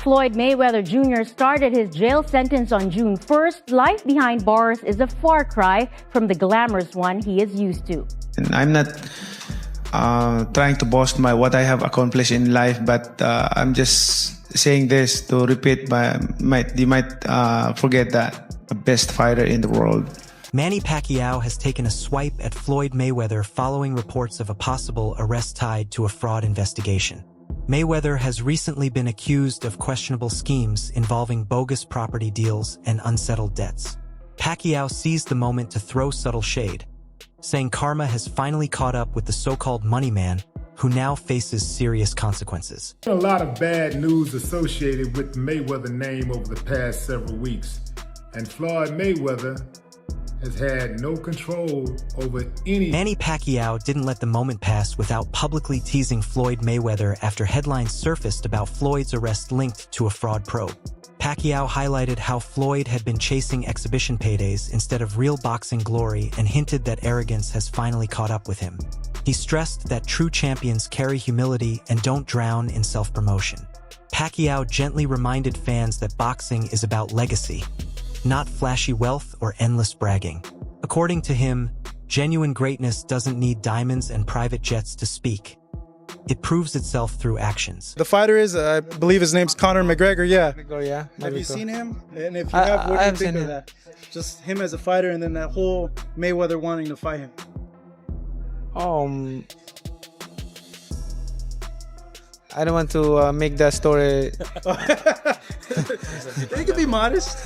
Floyd Mayweather Jr. started his jail sentence on June 1st. Life behind bars is a far cry from the glamorous one he is used to. And I'm not trying to boast what I have accomplished in life, but I'm just saying this to repeat. You might forget that the best fighter in the world. Manny Pacquiao has taken a swipe at Floyd Mayweather following reports of a possible arrest tied to a fraud investigation. Mayweather has recently been accused of questionable schemes involving bogus property deals and unsettled debts. Pacquiao seized the moment to throw subtle shade, saying karma has finally caught up with the so-called money man, who now faces serious consequences. A lot of bad news associated with the Mayweather name over the past several weeks, and Floyd Mayweather has had no control over any. Manny Pacquiao didn't let the moment pass without publicly teasing Floyd Mayweather after headlines surfaced about Floyd's arrest linked to a fraud probe. Pacquiao highlighted how Floyd had been chasing exhibition paydays instead of real boxing glory and hinted that arrogance has finally caught up with him. He stressed that true champions carry humility and don't drown in self-promotion. Pacquiao gently reminded fans that boxing is about legacy, not flashy wealth or endless bragging. According to him, genuine greatness doesn't need diamonds and private jets to speak. It proves itself through actions. The fighter is, I believe his name's Conor McGregor, yeah. Yeah. Have you seen him? And if you have, what do you think of that? Just him as a fighter and then that whole Mayweather wanting to fight him. I don't want to make that story. You can be modest.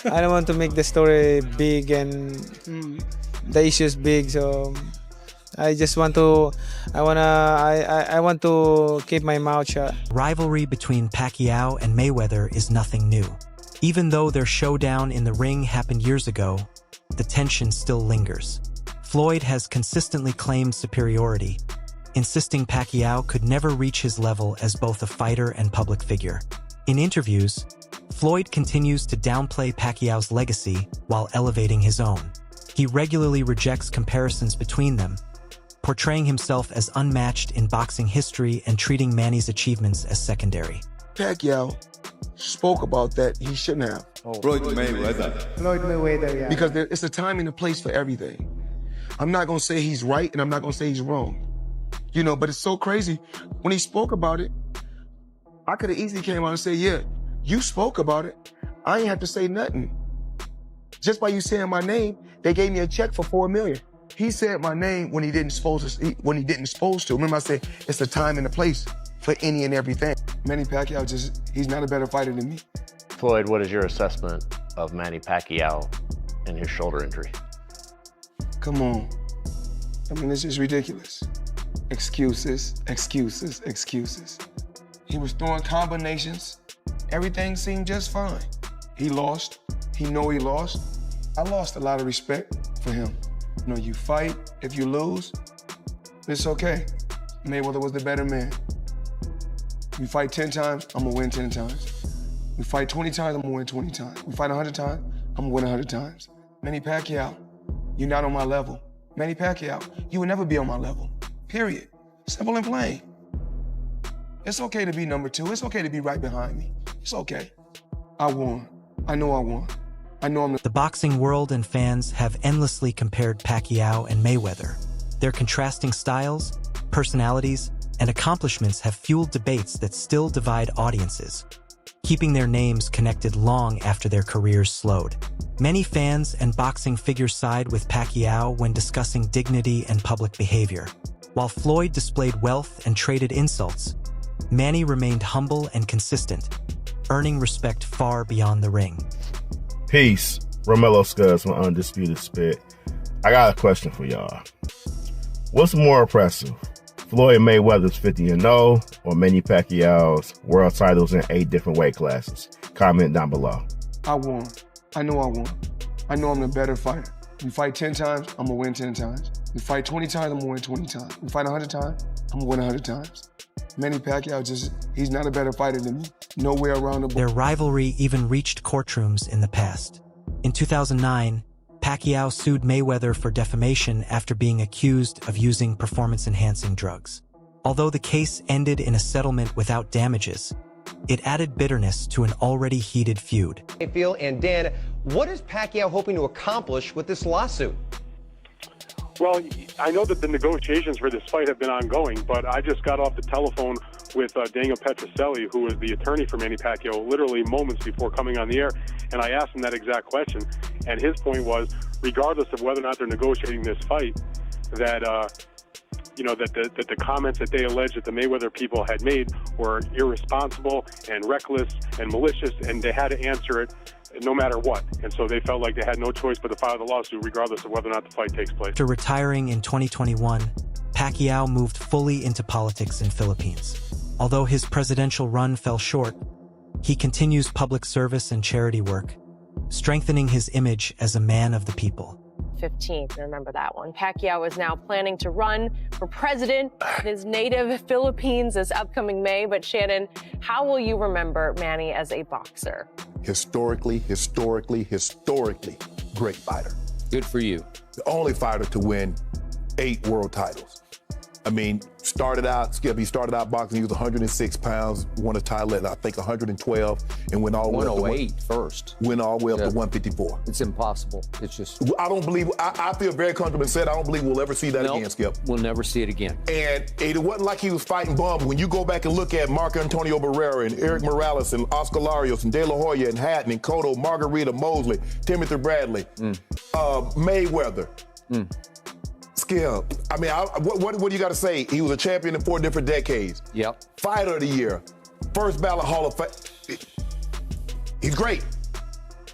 I don't want to make the story big and the issues big. So I just want to. I want to keep my mouth shut. Rivalry between Pacquiao and Mayweather is nothing new. Even though their showdown in the ring happened years ago, the tension still lingers. Floyd has consistently claimed superiority, insisting Pacquiao could never reach his level as both a fighter and public figure. In interviews, Floyd continues to downplay Pacquiao's legacy while elevating his own. He regularly rejects comparisons between them, portraying himself as unmatched in boxing history and treating Manny's achievements as secondary. Pacquiao spoke about that. He shouldn't have. Floyd Mayweather. Floyd Mayweather, yeah. Because it's a time and a place for everything. I'm not going to say he's right and I'm not going to say he's wrong. You know, but it's so crazy. When he spoke about it, I could have easily came out and said, yeah, you spoke about it. I ain't have to say nothing. Just by you saying my name, they gave me a check for $4 million. He said my name when he didn't supposed to. Remember I said, it's a time and a place for any and everything. Manny Pacquiao he's not a better fighter than me. Floyd, what is your assessment of Manny Pacquiao and his shoulder injury? Come on. I mean, this is ridiculous. Excuses, excuses, excuses. He was throwing combinations. Everything seemed just fine. He lost. He know he lost. I lost a lot of respect for him. You know, you fight. If you lose, it's okay. Mayweather was the better man. We fight 10 times, I'm gonna win 10 times. We fight 20 times, I'm gonna win 20 times. We fight 100 times, I'm gonna win 100 times. Manny Pacquiao, you're not on my level. Manny Pacquiao, you will never be on my level. Period. Simple and plain. It's okay to be number 2. It's okay to be right behind me. It's okay. I won. I know I won. I know I'm the boxing world and fans have endlessly compared Pacquiao and Mayweather. Their contrasting styles, personalities, and accomplishments have fueled debates that still divide audiences, keeping their names connected long after their careers slowed. Many fans and boxing figures side with Pacquiao when discussing dignity and public behavior. While Floyd displayed wealth and traded insults, Manny remained humble and consistent, earning respect far beyond the ring. Peace. Romello Scuds from Undisputed Spit. I got a question for y'all. What's more impressive? Floyd Mayweather's 50-0 or Manny Pacquiao's world titles in 8 different weight classes? Comment down below. I won. I know I won. I know I'm the better fighter. We fight 10 times, I'm gonna win 10 times. We fight 20 times, I'm gonna win 20 times. We fight 100 times, I'm gonna win 100 times. Manny Pacquiao he's not a better fighter than me. Nowhere around the board. Their rivalry even reached courtrooms in the past. In 2009, Pacquiao sued Mayweather for defamation after being accused of using performance-enhancing drugs. Although the case ended in a settlement without damages, it added bitterness to an already heated feud. And Dan, what is Pacquiao hoping to accomplish with this lawsuit? Well, I know that the negotiations for this fight have been ongoing, but I just got off the telephone with Daniel Petrocelli, who is the attorney for Manny Pacquiao, literally moments before coming on the air, and I asked him that exact question. And his point was, regardless of whether or not they're negotiating this fight, that that the comments that they alleged that the Mayweather people had made were irresponsible and reckless and malicious, and they had to answer it no matter what. And so they felt like they had no choice but to file the lawsuit regardless of whether or not the fight takes place. After retiring in 2021, Pacquiao moved fully into politics in Philippines. Although his presidential run fell short, he continues public service and charity work, strengthening his image as a man of the people. 15th, remember that one. Pacquiao is now planning to run for president in his native Philippines this upcoming May. But Shannon, how will you remember Manny as a boxer? Historically great fighter. Good for you. The only fighter to win 8 world titles. I mean, he started out boxing, he was 106 pounds, won a title at, I think, 112, and went all the way up to 108 first. Went all the way up to 154. It's impossible. It's just... I don't believe, I feel very comfortable and said I don't believe we'll ever see that again, Skip. We'll never see it again. And it wasn't like he was fighting bums. When you go back and look at Marco Antonio Barrera and Eric Morales and Oscar Larios and De La Hoya and Hatton and Cotto, Margarita, Mosley, Timothy Bradley, Mayweather, Skip. I mean, what do you got to say? He was a champion in 4 different decades. Yep. Fighter of the year. First ballot Hall of Fame. He's great.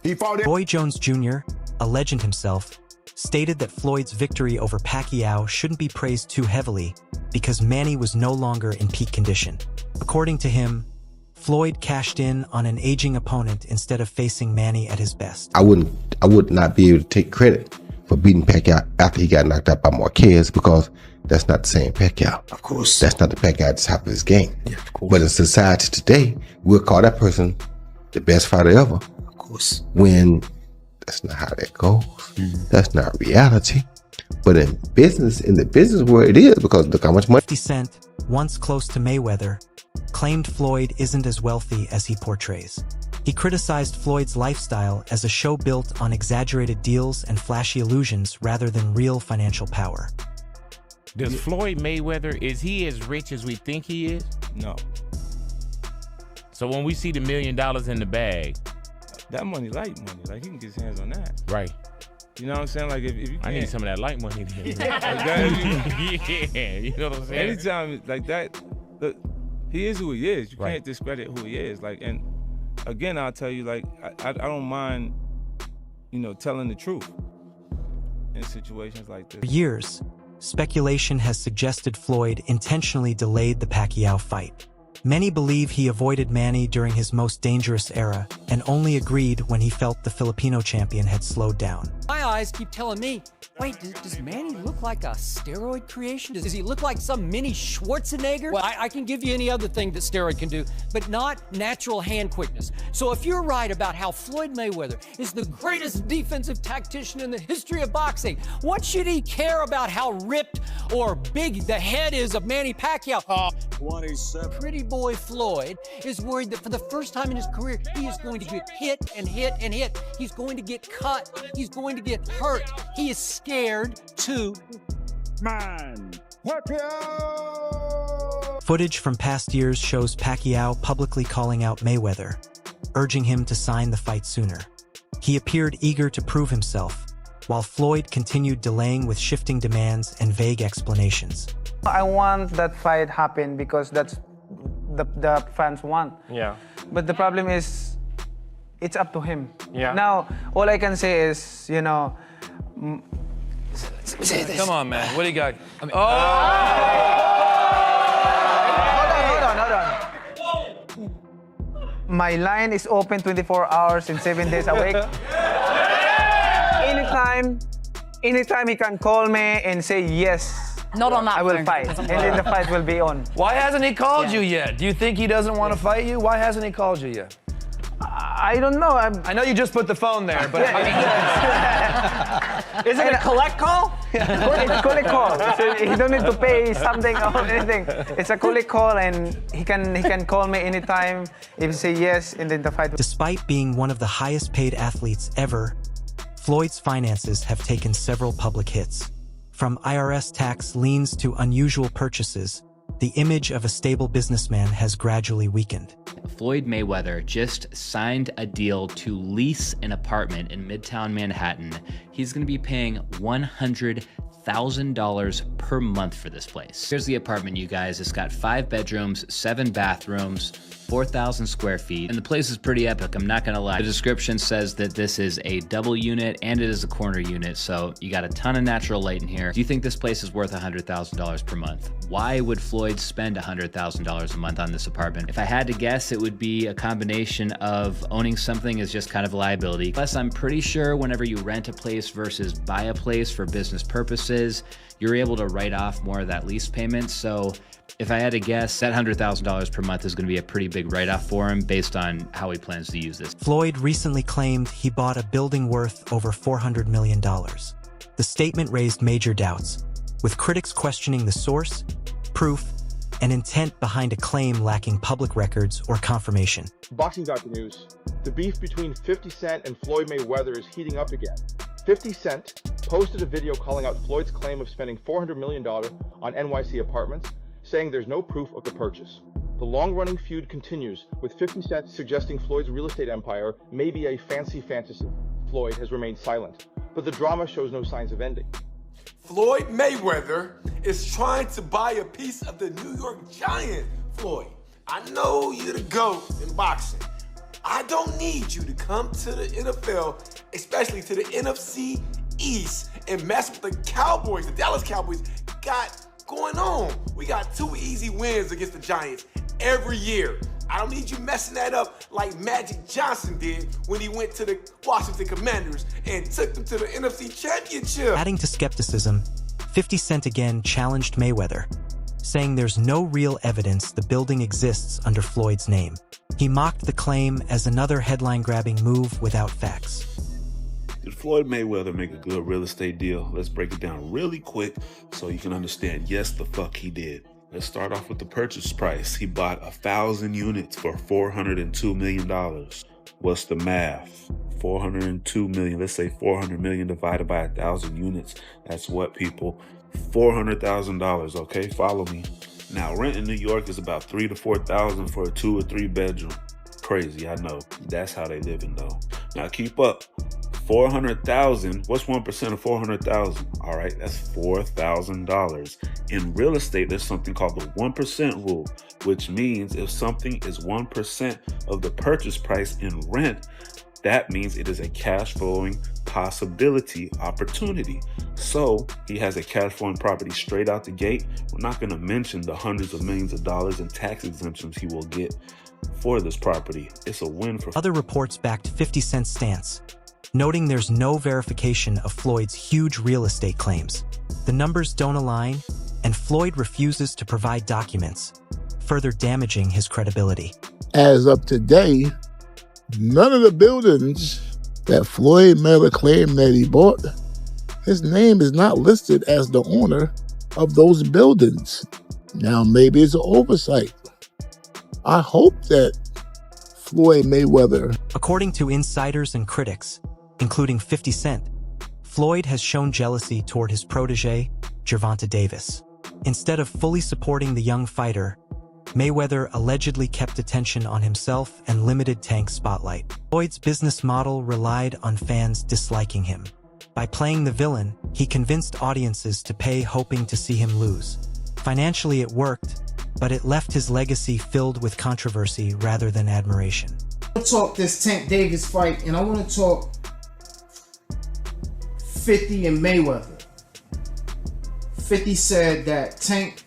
He fought... Roy Jones Jr., a legend himself, stated that Floyd's victory over Pacquiao shouldn't be praised too heavily because Manny was no longer in peak condition. According to him, Floyd cashed in on an aging opponent instead of facing Manny at his best. I would not be able to take credit for beating Pacquiao after he got knocked out by MOCKS because that's not the same Pacquiao. Of course. That's not the Pacquiao at the top of his game. Yeah, of course. But in society today, we'll call that person the best fighter ever. Of course. When that's not how that goes. That's not reality. But in the business world, it is, because look how much money. 50 Cent, once close to Mayweather, claimed Floyd isn't as wealthy as he portrays. He criticized Floyd's lifestyle as a show built on exaggerated deals and flashy illusions rather than real financial power. Does Floyd Mayweather, is he as rich as we think he is? No. So when we see the $1 million in the bag, that money, light money, like he can get his hands on that. Right. You know what I'm saying? Like if you I need some of that light money then. Yeah, you know what I'm saying? Anytime like that, look, he is who he is. You can't discredit who he is. Like, and again, I'll tell you, like, I don't mind, telling the truth in situations like this. For years, speculation has suggested Floyd intentionally delayed the Pacquiao fight. Many believe he avoided Manny during his most dangerous era and only agreed when he felt the Filipino champion had slowed down. My eyes keep telling me, wait, does Manny look like a steroid creation? Does he look like some mini Schwarzenegger? Well, I can give you any other thing that steroid can do, but not natural hand quickness. So if you're right about how Floyd Mayweather is the greatest defensive tactician in the history of boxing, what should he care about how ripped or big the head is of Manny Pacquiao? 27. Pretty boy Floyd is worried that for the first time in his career, he is going to get hit and hit and hit. He's going to get cut. He's going to get hurt. He is scared too. Man, Pacquiao! Footage from past years shows Pacquiao publicly calling out Mayweather, urging him to sign the fight sooner. He appeared eager to prove himself, while Floyd continued delaying with shifting demands and vague explanations. I want that fight happen because that's the fans want. Yeah. But the problem is, it's up to him. Yeah. Now, all I can say is, Say this. Come on, man. What do you got? Hold on. My line is open 24 hours and 7 days a week. Anytime he can call me and say yes. Not on that I will phone. fight, and then the fight will be on. Why hasn't he called you yet? Do you think he doesn't want to fight you? Why hasn't he called you yet? I don't know. I know you just put the phone there, but is it a collect call? Collect call. So he don't need to pay something or anything. It's a collect call, and he can call me anytime. If he say yes, and then the fight. Despite being one of the highest paid athletes ever, Floyd's finances have taken several public hits. From IRS tax liens to unusual purchases, the image of a stable businessman has gradually weakened. Floyd Mayweather just signed a deal to lease an apartment in Midtown Manhattan. He's going to be paying $100,000 per month for this place. Here's the apartment, you guys. It's got 5 bedrooms, 7 bathrooms, 4,000 square feet, and the place is pretty epic, I'm not gonna lie. The description says that this is a double unit and it is a corner unit, so you got a ton of natural light in here. Do you think this place is worth $100,000 per month? Why would Floyd spend $100,000 a month on this apartment? If I had to guess, it would be a combination of owning something is just kind of a liability. Plus, I'm pretty sure whenever you rent a place versus buy a place for business purposes, you're able to write off more of that lease payment. So if I had to guess, that $100,000 per month is going to be a pretty big write-off for him based on how he plans to use this. Floyd recently claimed he bought a building worth over $400 million. The statement raised major doubts, with critics questioning the source, proof, and intent behind a claim lacking public records or confirmation. Boxing News. The beef between 50 Cent and Floyd Mayweather is heating up again. 50 Cent posted a video calling out Floyd's claim of spending $400 million on NYC apartments, saying there's no proof of the purchase. The long-running feud continues, with 50 Cent suggesting Floyd's real estate empire may be a fancy fantasy. Floyd has remained silent, but the drama shows no signs of ending. Floyd Mayweather is trying to buy a piece of the New York Giant. Floyd, I know you're the GOAT in boxing. I don't need you to come to the NFL, especially to the NFC East, and mess with the Cowboys, the Dallas Cowboys got going on. We got 2 easy wins against the Giants every year. I don't need you messing that up like Magic Johnson did when he went to the Washington Commanders and took them to the NFC Championship. Adding to skepticism, 50 Cent again challenged Mayweather, saying there's no real evidence the building exists under Floyd's name. He mocked the claim as another headline-grabbing move without facts. Did Floyd Mayweather make a good real estate deal? Let's break it down really quick so you can understand, yes, the fuck he did. Let's start off with the purchase price. He bought 1,000 units for $402 million. What's the math? 402 million. Let's say 400 million divided by 1,000 units. That's what, people? $400,000, okay? Follow me. Now, rent in New York is about $3,000 to $4,000 for a 2 or 3 bedroom. Crazy, I know. That's how they living though. Now keep up. 400,000. What's 1% of 400,000? All right, that's $4,000. In real estate, there's something called the 1% rule, which means if something is 1% of the purchase price in rent, that means it is a cash flowing possibility, opportunity. So he has a cash flowing property straight out the gate. We're not going to mention the hundreds of millions of dollars in tax exemptions he will get for this property. It's a win for... Other reports backed 50 Cent's stance, noting there's no verification of Floyd's huge real estate claims. The numbers don't align, and Floyd refuses to provide documents, further damaging his credibility. As of today, none of the buildings that Floyd Mayweather claimed that he bought, his name is not listed as the owner of those buildings. Now, maybe it's an oversight. I hope that Floyd Mayweather... According to insiders and critics, including 50 Cent, Floyd has shown jealousy toward his protege, Gervonta Davis. Instead of fully supporting the young fighter, Mayweather allegedly kept attention on himself and limited Tank's spotlight. Floyd's business model relied on fans disliking him. By playing the villain, he convinced audiences to pay hoping to see him lose. Financially, it worked, but it left his legacy filled with controversy rather than admiration. I want to talk this Tank Davis fight, and I want to talk 50 and Mayweather. 50 said that Tank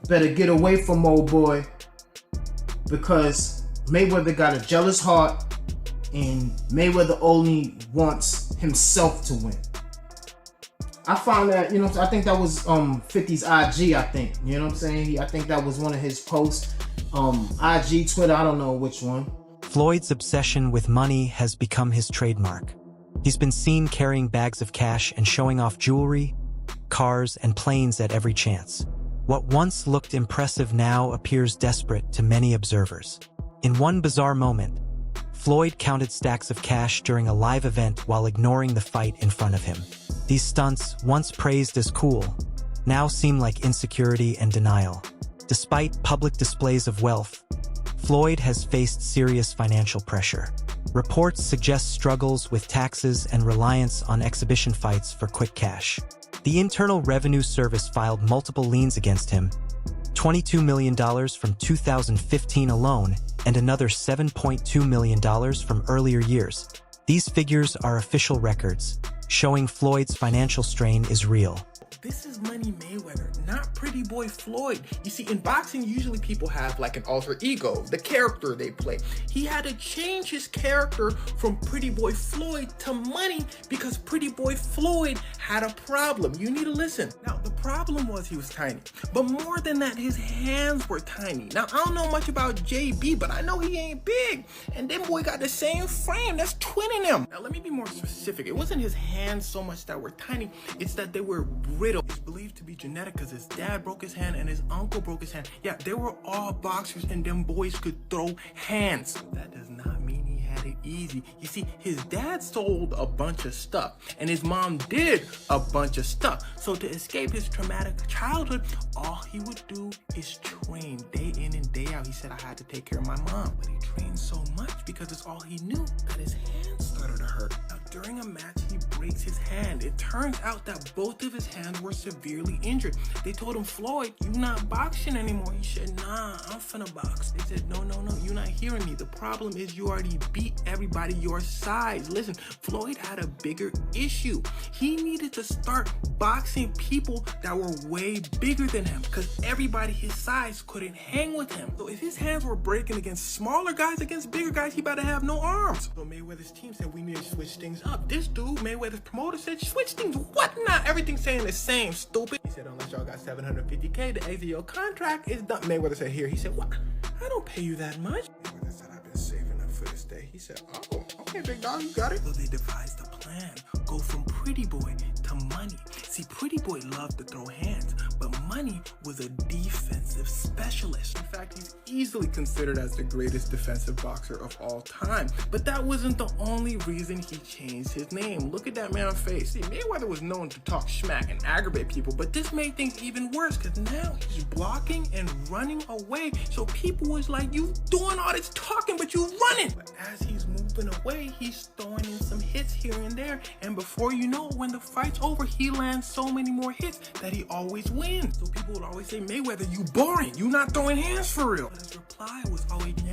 better get away from old boy because Mayweather got a jealous heart and Mayweather only wants himself to win. I found that, I think that was 50's IG, I think. You know what I'm saying? I think that was one of his posts. IG, Twitter, I don't know which one. Floyd's obsession with money has become his trademark. He's been seen carrying bags of cash and showing off jewelry, cars, and planes at every chance. What once looked impressive now appears desperate to many observers. In one bizarre moment, Floyd counted stacks of cash during a live event while ignoring the fight in front of him. These stunts, once praised as cool, now seem like insecurity and denial. Despite public displays of wealth, Floyd has faced serious financial pressure. Reports suggest struggles with taxes and reliance on exhibition fights for quick cash. The Internal Revenue Service filed multiple liens against him, $22 million from 2015 alone, and another $7.2 million from earlier years. These figures are official records, showing Floyd's financial strain is real. This is Manny Mayweather, not Pretty Boy Floyd. You see, in boxing, usually people have like an alter ego, the character they play. He had to change his character from Pretty Boy Floyd to Money because Pretty Boy Floyd had a problem. You need to listen. Now, the problem was he was tiny. But more than that, his hands were tiny. Now, I don't know much about JB, but I know he ain't big. And them boy got the same frame. That's twinning him. Now, let me be more specific. It wasn't his hands so much that were tiny. It's that they were brittle. It's believed to be genetic because his dad broke his hand and his uncle broke his hand. Yeah, they were all boxers and them boys could throw hands. That does not mean he had it easy. You see, his dad sold a bunch of stuff and his mom did a bunch of stuff. So to escape his traumatic childhood, all he would do is train day in and day out. He said, I had to take care of my mom. But he trained so much because it's all he knew that his hands started to hurt. Now, during a match, he breaks his hand. It turns out that both of his hands were severely injured. They told him, Floyd, you not boxing anymore. He said, nah, I'm finna box. They said, no, you're not hearing me. The problem is you already beat everybody your size. Listen, Floyd had a bigger issue. He needed to start boxing people that were way bigger than him because everybody his size couldn't hang with him. So if his hands were breaking against smaller guys, against bigger guys, he better have no arms. So Mayweather's team said, we need to switch things up. This dude, Mayweather's promoter, said, switch things. What not? Everything's saying the same, stupid. He said, unless y'all got $750K to exit your contract, it's done. Mayweather said, here. He said, what? I don't pay you that much. Mayweather said, I've been saving up for this day. He said, oh, okay, big dog, you got it. So they devised a plan. Go from Pretty Boy to Money. See, Pretty Boy loved to throw hands, but Money was a defensive specialist. In fact, he's easily considered as the greatest defensive boxer of all time. But that wasn't the only reason he changed his name. Look at that man's face. See, Mayweather was known to talk smack and aggravate people, but this made things even worse because now he's blocking and running away. So people was like, you doing all this talking, but you running. But as he's moving away, he's throwing in some hits here and there. And before you know it, when the fight's over, he lands so many more hits that he always wins. So people would always say, Mayweather, you boring. You not throwing hands for real. But his reply was always, nah,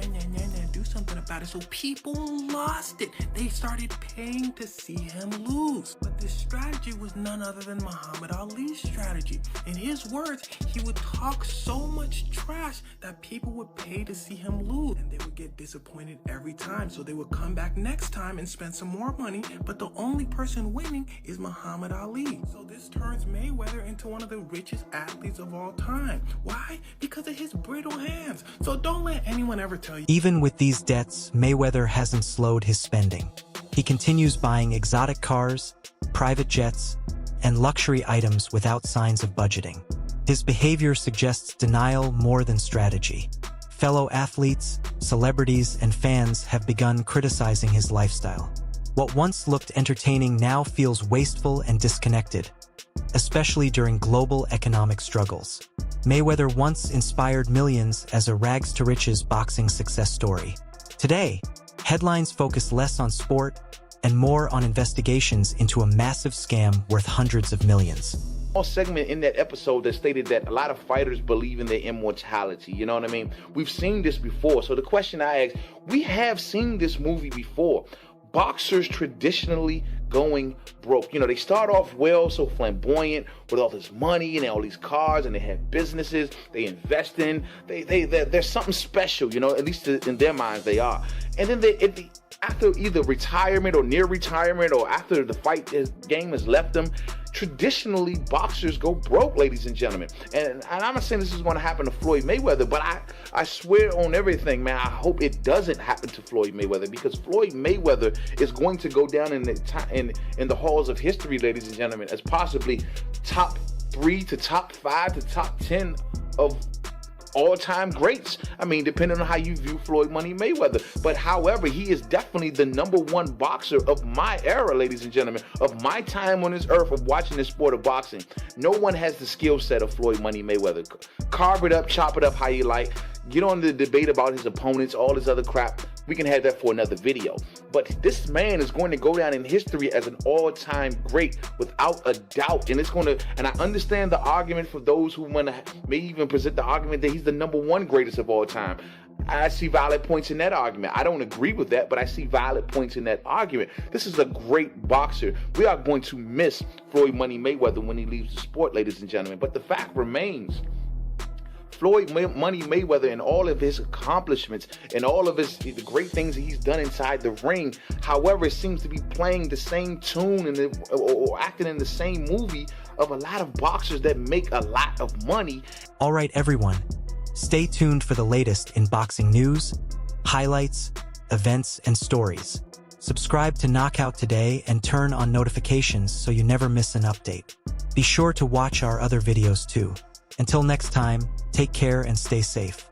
do something about it. So people lost it. They started paying to see him lose. But this strategy was none other than Muhammad Ali's strategy. In his words, he would talk so much trash that people would pay to see him lose. And they would get disappointed every time. So they would come back next time and spend some more money. But the only person winning is Muhammad Ali. So this turns Mayweather into one of the richest athletes of all time. Why? Because of his brittle hands. So don't let anyone ever tell you. Even with these debts, Mayweather hasn't slowed his spending. He continues buying exotic cars, private jets, and luxury items without signs of budgeting. His behavior suggests denial more than strategy. Fellow athletes, celebrities, and fans have begun criticizing his lifestyle. What once looked entertaining now feels wasteful and disconnected, especially during global economic struggles. Mayweather once inspired millions as a rags-to-riches boxing success story. Today, headlines focus less on sport and more on investigations into a massive scam worth hundreds of millions. Small segment in that episode that stated that a lot of fighters believe in their immortality. You know what I mean? We've seen this before. So the question I ask, we have seen this movie before. Boxers traditionally going broke. You know, they start off well, so flamboyant with all this money and all these cars, and they have businesses they invest in. There's something special, you know, at least in their minds they are. And then after either retirement or near retirement or after the fight game has left them, traditionally boxers go broke, ladies and gentlemen. And I'm not saying this is going to happen to Floyd Mayweather, but I swear on everything, man, I hope it doesn't happen to Floyd Mayweather, because Floyd Mayweather is going to go down in the halls of history, ladies and gentlemen, as possibly top 3 to top 5 to top 10 of all-time greats. I mean, depending on how you view Floyd Money Mayweather. But however, he is definitely the #1 boxer of my era, ladies and gentlemen, of my time on this earth of watching this sport of boxing. No one has the skill set of Floyd Money Mayweather. Carve it up, chop it up how you like. Get on the debate about his opponents, all this other crap. We can have that for another video. But this man is going to go down in history as an all-time great without a doubt. And I understand the argument for those who may even present the argument that he's the #1 greatest of all time. I see valid points in that argument. I don't agree with that, but I see valid points in that argument. This is a great boxer. We are going to miss Floyd Money Mayweather when he leaves the sport, ladies and gentlemen. But the fact remains, Floyd Money Mayweather and all of his accomplishments and all of the great things that he's done inside the ring, however, it seems to be playing the same tune or acting in the same movie of a lot of boxers that make a lot of money. All right, everyone, stay tuned for the latest in boxing news, highlights, events, and stories. Subscribe to Knockout today and turn on notifications so you never miss an update. Be sure to watch our other videos too. Until next time, take care and stay safe.